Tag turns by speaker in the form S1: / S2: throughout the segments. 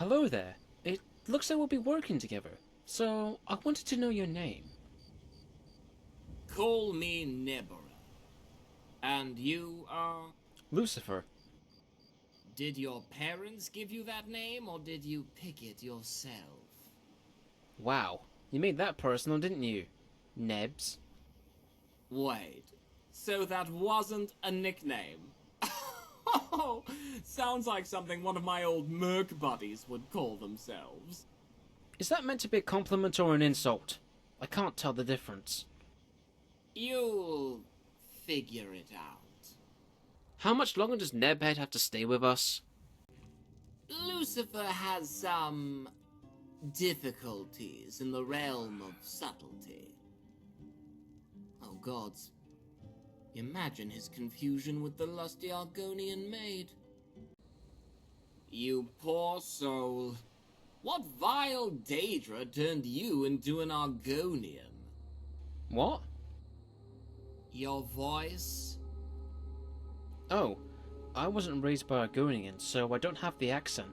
S1: Hello there. It looks like we'll be working together, so I wanted to know your name.
S2: Call me Nebarra. And you are?
S1: Lucifer.
S2: Did your parents give you that name, or did you pick it yourself?
S1: Wow, you made that personal, didn't you? Nebs.
S2: Wait, so that wasn't a nickname? Oh, sounds like something one of my old merc buddies would call themselves.
S1: Is that meant to be a compliment or an insult? I can't tell the difference.
S2: You'll figure it out.
S1: How much longer does Nebhead have to stay with us?
S2: Lucifer has some difficulties in the realm of subtlety. Oh gods. Imagine his confusion with the lusty Argonian maid. You poor soul. What vile Daedra turned you into an Argonian?
S1: What?
S2: Your voice?
S1: Oh, I wasn't raised by Argonians, so I don't have the accent.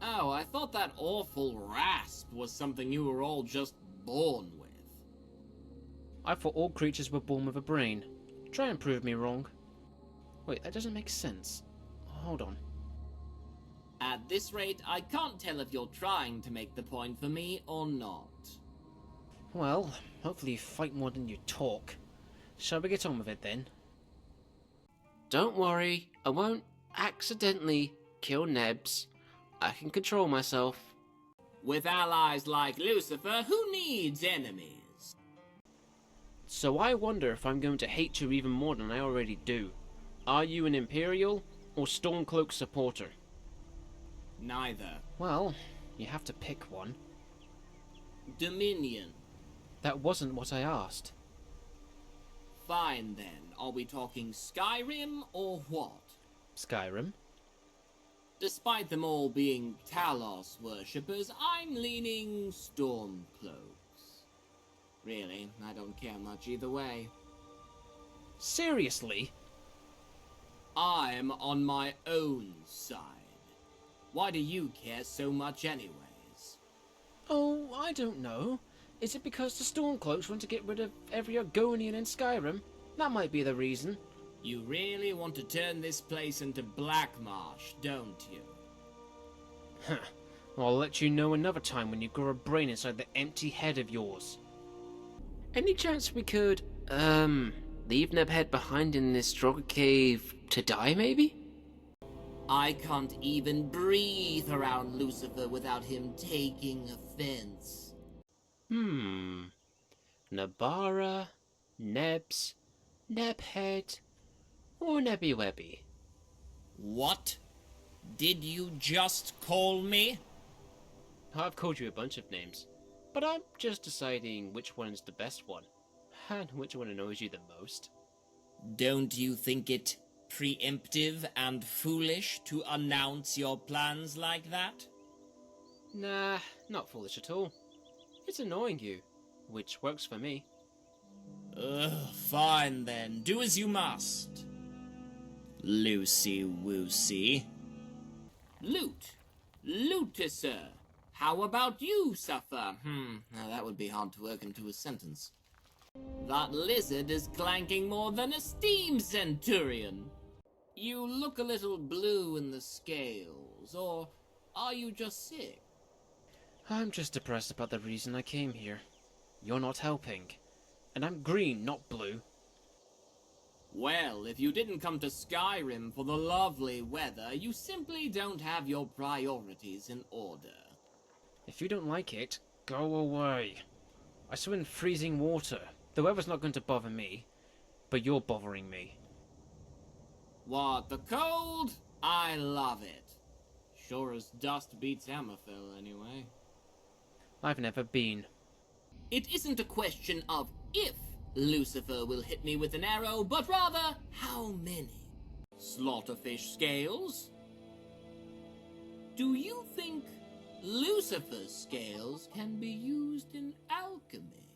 S2: Oh, I thought that awful rasp was something you were all just born with.
S1: I thought all creatures were born with a brain. Try and prove me wrong. Wait, that doesn't make sense. Hold on.
S2: At this rate, I can't tell if you're trying to make the point for me or not.
S1: Well, hopefully you fight more than you talk. Shall we get on with it then? Don't worry, I won't accidentally kill Nebs. I can control myself.
S2: With allies like Lucifer, who needs enemies?
S1: So I wonder if I'm going to hate you even more than I already do. Are you an Imperial or Stormcloak supporter?
S2: Neither.
S1: Well, you have to pick one.
S2: Dominion.
S1: That wasn't what I asked.
S2: Fine then. Are we talking Skyrim or what?
S1: Skyrim?
S2: Despite them all being Talos worshippers, I'm leaning Stormcloaks. Really, I don't care much either way.
S1: Seriously?
S2: I'm on my own side. Why do you care so much anyways?
S1: Oh, I don't know. Is it because the Stormcloaks want to get rid of every Argonian in Skyrim? That might be the reason.
S2: You really want to turn this place into Black Marsh, don't you?
S1: Huh. I'll let you know another time when you grow a brain inside the empty head of yours. Any chance we could, leave Nebhead behind in this Draugr cave to die, maybe?
S2: I can't even breathe around Lucifer without him taking offense.
S1: Nebarra, Nebs, Nebhead, or Nebiwebby?
S2: What? Did you just call me?
S1: I've called you a bunch of names, but I'm just deciding which one is the best one, and which one annoys you the most.
S2: Don't you think it preemptive and foolish to announce your plans like that?
S1: Nah, not foolish at all. It's annoying you, which works for me.
S2: Fine then. Do as you must. Lucy-woosey. Lute. Lucifer. How about you, Suffer? Now that would be hard to work into a sentence. That lizard is clanking more than a steam centurion. You look a little blue in the scales, or are you just sick?
S1: I'm just depressed about the reason I came here. You're not helping. And I'm green, not blue.
S2: Well, if you didn't come to Skyrim for the lovely weather, you simply don't have your priorities in order.
S1: If you don't like it, go away. I swim in freezing water. The weather's not going to bother me, but you're bothering me.
S2: What, the cold? I love it. Sure as dust beats Hammerfell, anyway.
S1: I've never been.
S2: It isn't a question of if Lucifer will hit me with an arrow, but rather how many. Slaughterfish scales? Do you think Lucifer's scales can be used in alchemy?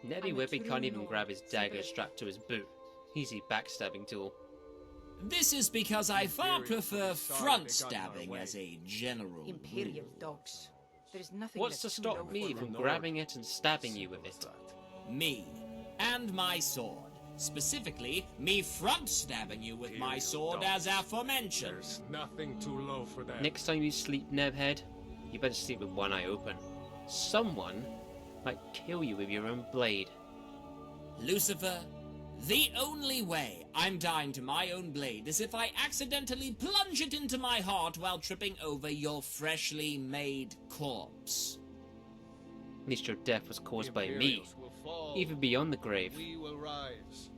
S1: Nebiwebby can't even grab his dagger strapped to his boot. Easy backstabbing tool.
S2: This is because I far prefer front stabbing as a general
S3: Imperial
S2: rule.
S3: dogs. There is nothing
S1: What's to
S3: that's too
S1: stop
S3: low
S1: me
S3: for
S1: from
S3: them.
S1: grabbing it and stabbing you with it?
S2: Me and my sword. Specifically, me front stabbing you with my sword as aforementioned.
S4: There's nothing too low for them.
S1: Next time you sleep, Nebhead, you better sleep with one eye open. Someone might kill you with your own blade.
S2: Lucifer, the only way I'm dying to my own blade is if I accidentally plunge it into my heart while tripping over your freshly made corpse.
S1: At least your death was caused by me,
S4: Imperials will fall.
S1: even beyond the grave.
S4: We will rise.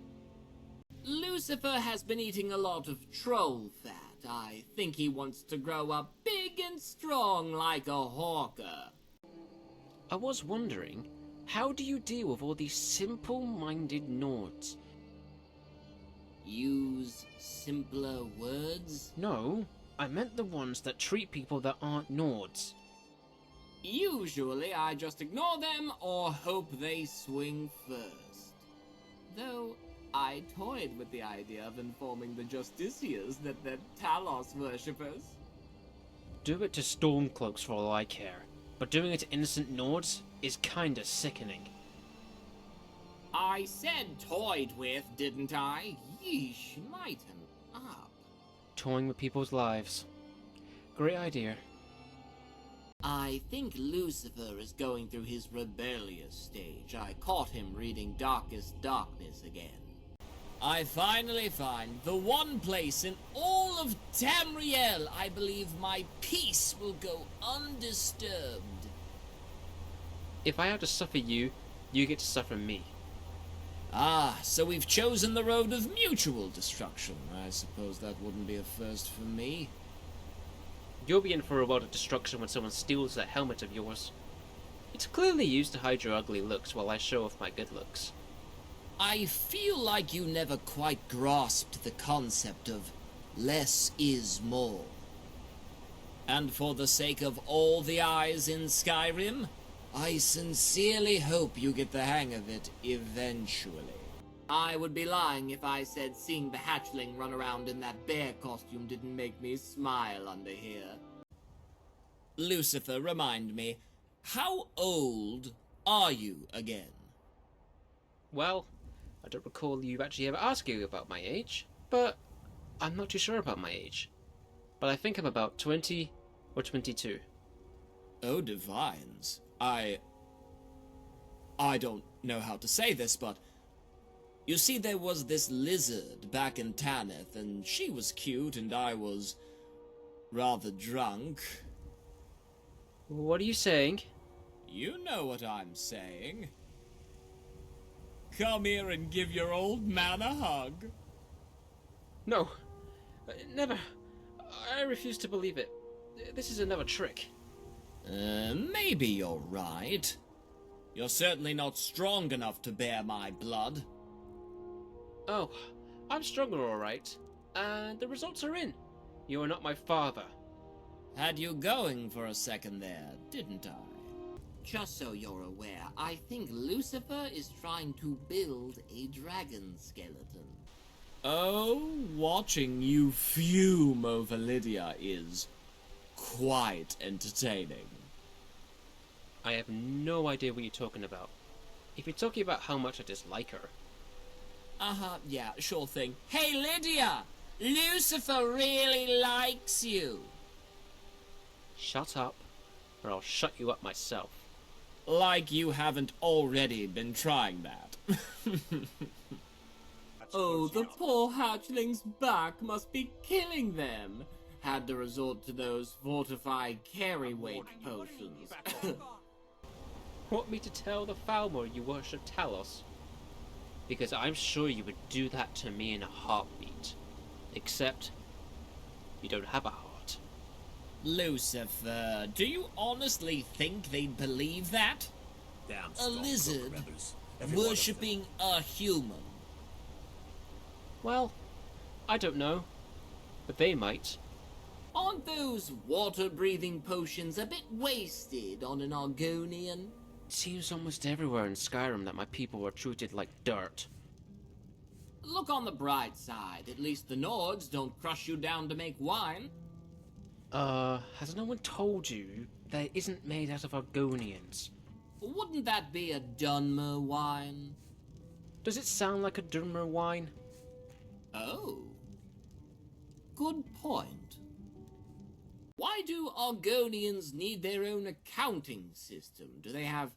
S2: Lucifer has been eating a lot of troll fat. I think he wants to grow up big and strong like a hawker.
S1: I was wondering, how do you deal with all these simple-minded Nords?
S2: Use simpler words?
S1: No, I meant the ones that treat people that aren't Nords.
S2: Usually I just ignore them or hope they swing first. Though I toyed with the idea of informing the Justiciars that they're Talos worshippers.
S1: Do it to Stormcloaks for all I care, but doing it to innocent Nords is kinda sickening.
S2: I said toyed with, didn't I? Yeesh, lighten up.
S1: Toying with people's lives. Great idea.
S2: I think Lucifer is going through his rebellious stage. I caught him reading Darkest Darkness again. I finally find the one place in all of Tamriel I believe my peace will go undisturbed.
S1: If I have to suffer you, you get to suffer me.
S2: Ah, so we've chosen the road of mutual destruction. I suppose that wouldn't be a first for me.
S1: You'll be in for a world of destruction when someone steals that helmet of yours. It's clearly used to hide your ugly looks while I show off my good looks.
S2: I feel like you never quite grasped the concept of less is more. And for the sake of all the eyes in Skyrim, I sincerely hope you get the hang of it eventually. I would be lying if I said seeing the hatchling run around in that bear costume didn't make me smile under here. Lucifer, remind me, how old are you again?
S1: Well, I don't recall you actually ever asking about my age, but I'm not too sure about my age. But I think I'm about 20 or 22.
S2: Oh, divines. I don't know how to say this, but you see, there was this lizard back in Tanith, and she was cute, and I was rather drunk.
S1: What are you saying?
S2: You know what I'm saying. Come here and give your old man a hug.
S1: No, never. I refuse to believe it. This is another trick.
S2: Maybe you're right. You're certainly not strong enough to bear my blood.
S1: Oh, I'm stronger, alright. And the results are in. You are not my father.
S2: Had you going for a second there, didn't I? Just so you're aware, I think Lucifer is trying to build a dragon skeleton. Oh, watching you fume over Lydia is quite entertaining.
S1: I have no idea what you're talking about. If you're talking about how much I dislike her.
S2: Yeah, sure thing. Hey, Lydia! Lucifer really likes you!
S1: Shut up, or I'll shut you up myself.
S2: Like you haven't already been trying that. Oh, the poor hatchling's back must be killing them. Had to resort to those fortified Carryweight potions.
S1: Want me to tell the Falmer you worship Talos? Because I'm sure you would do that to me in a heartbeat. Except, you don't have a heart.
S2: Lucifer, do you honestly think they'd believe that?
S5: Damn
S2: A lizard worshipping a human.
S1: Well, I don't know. But they might.
S2: Aren't those water-breathing potions a bit wasted on an Argonian?
S1: It seems almost everywhere in Skyrim that my people are treated like dirt.
S2: Look on the bright side. At least the Nords don't crush you down to make wine.
S1: Has no one told you that it isn't made out of Argonians?
S2: Wouldn't that be a Dunmer wine?
S1: Does it sound like a Dunmer wine?
S2: Oh. Good point. Why do Argonians need their own accounting system? Do they have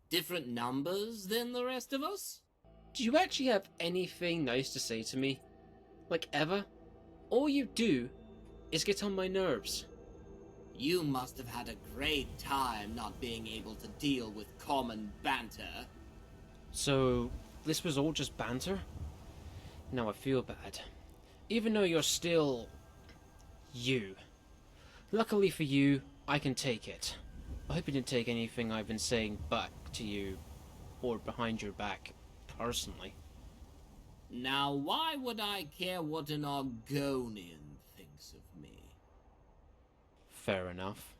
S2: different numbers than the rest of us?
S1: Do you actually have anything nice to say to me? Like, ever? All you do is get on my nerves.
S2: You must have had a great time not being able to deal with common banter.
S1: So, this was all just banter? Now I feel bad. Even though you're still... you. Luckily for you, I can take it. I hope you didn't take anything I've been saying back to you, or behind your back, personally.
S2: Now, why would I care what an Argonian thinks of me?
S1: Fair enough.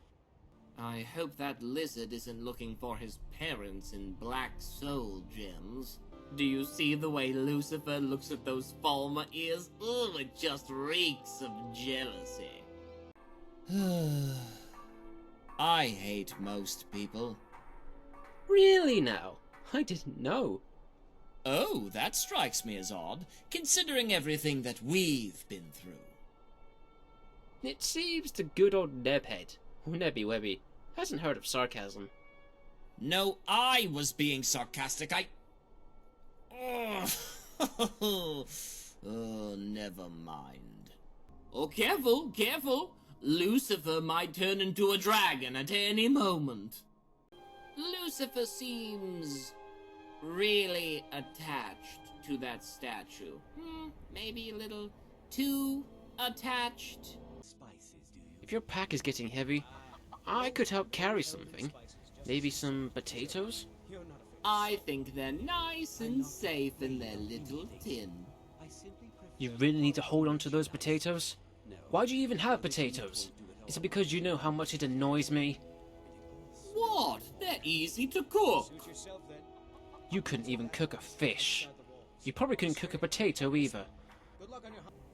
S2: I hope that lizard isn't looking for his parents in black soul gems. Do you see the way Lucifer looks at those Falmer ears? Ugh, it just reeks of jealousy. I hate most people.
S1: Really now? I didn't know.
S2: Oh, that strikes me as odd, considering everything that we've been through.
S1: It seems the good old Nebhead, or Nebby Webby, hasn't heard of sarcasm.
S2: No, I was being sarcastic. Oh, never mind. Oh, careful, careful. Lucifer might turn into a dragon at any moment. Lucifer seems really attached to that statue. Maybe a little too attached.
S1: If your pack is getting heavy, I could help carry something. Maybe some potatoes?
S2: I think they're nice and safe in their little tin.
S1: You really need to hold on to those potatoes? Why do you even have potatoes? Is it because you know how much it annoys me?
S2: What? They're easy to cook.
S1: You couldn't even cook a fish. You probably couldn't cook a potato either.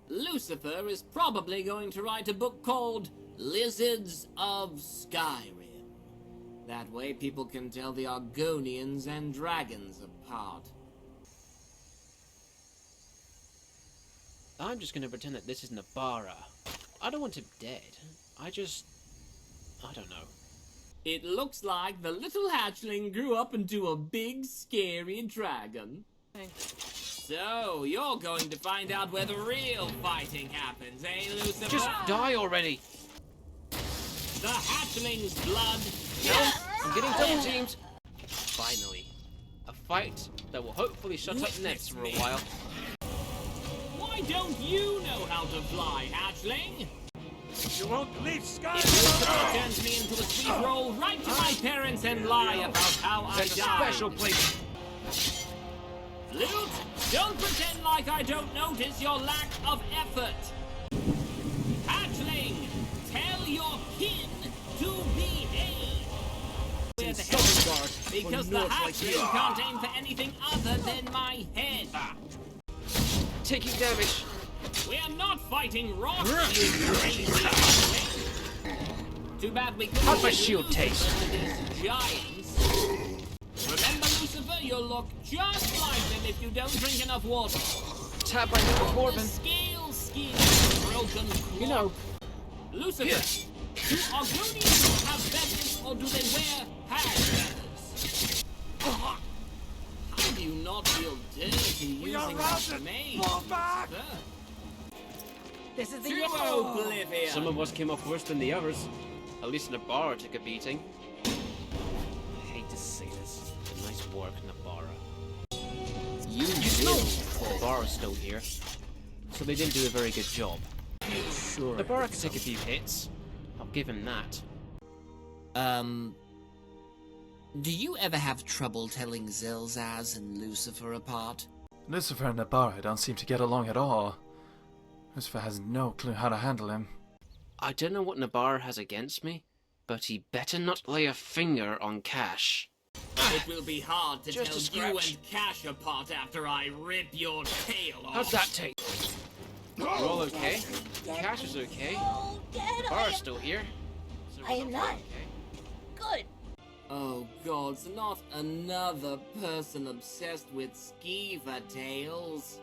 S2: Lucifer is probably going to write a book called Lizards of Skyrim. That way people can tell the Argonians and dragons apart.
S1: I'm just gonna pretend that this is Nebarra. I don't want him dead. I don't know.
S2: It looks like the little hatchling grew up into a big, scary dragon. So, you're going to find out where the real fighting happens, eh, Lucifer?
S1: Just die already!
S2: The hatchling's blood.
S1: I'm getting double teamed! Finally. A fight that will hopefully shut up Nebs for a while.
S2: Why don't you know how to fly, hatchling?
S4: You won't leave Skyrim!
S2: If Lucifer turns me into a sweet roll, write to my parents and lie about how I
S1: That's a
S2: died.
S1: special place!
S2: Lute, don't pretend like I don't notice your lack of effort. Hatchling, tell your kin to behave. Where the hell is guard? Because the hatchling can't aim for anything other than my head.
S1: Taking damage!
S2: We're not fighting rocks, you crazy hatchling. Too bad we couldn't
S1: How's my
S2: get
S1: shield
S2: Lucifer
S1: taste?
S2: and his giants. Remember, Lucifer, you'll look just like them if you don't drink enough water.
S1: Tap by number
S2: The
S1: Dwarven.
S2: scale skin, broken clock.
S1: You know,
S2: Lucifer, do Argonians have feathers or do they wear hag feathers? How do you not feel dirty using that maze?
S4: Fall back!
S2: This is the oblivion.
S1: some of us came off worse than the others. At least Nebarra took a beating. I hate to say this. Nice work, Nebarra.
S2: You
S1: know Nebarra's still here, so they didn't do a very good job.
S2: Sure.
S1: Nebarra could take a few hits. I'll give him that.
S2: Do you ever have trouble telling Xelzaz and Lucifer apart?
S3: Lucifer and Nebarra don't seem to get along at all. Lucifer has no clue how to handle him.
S1: I don't know what Nebarra has against me, but he better not lay a finger on Khash.
S2: It will be hard to
S1: Just a
S2: tell you
S1: scratch.
S2: and Khash apart after I rip your tail off.
S1: How's that taste? You all okay? Khash is okay.
S5: Oh, Dad,
S1: Nebarra's still here. So
S5: I am
S1: we're
S5: not.
S1: okay.
S5: good.
S2: Oh gods, not another person obsessed with Skeever tails.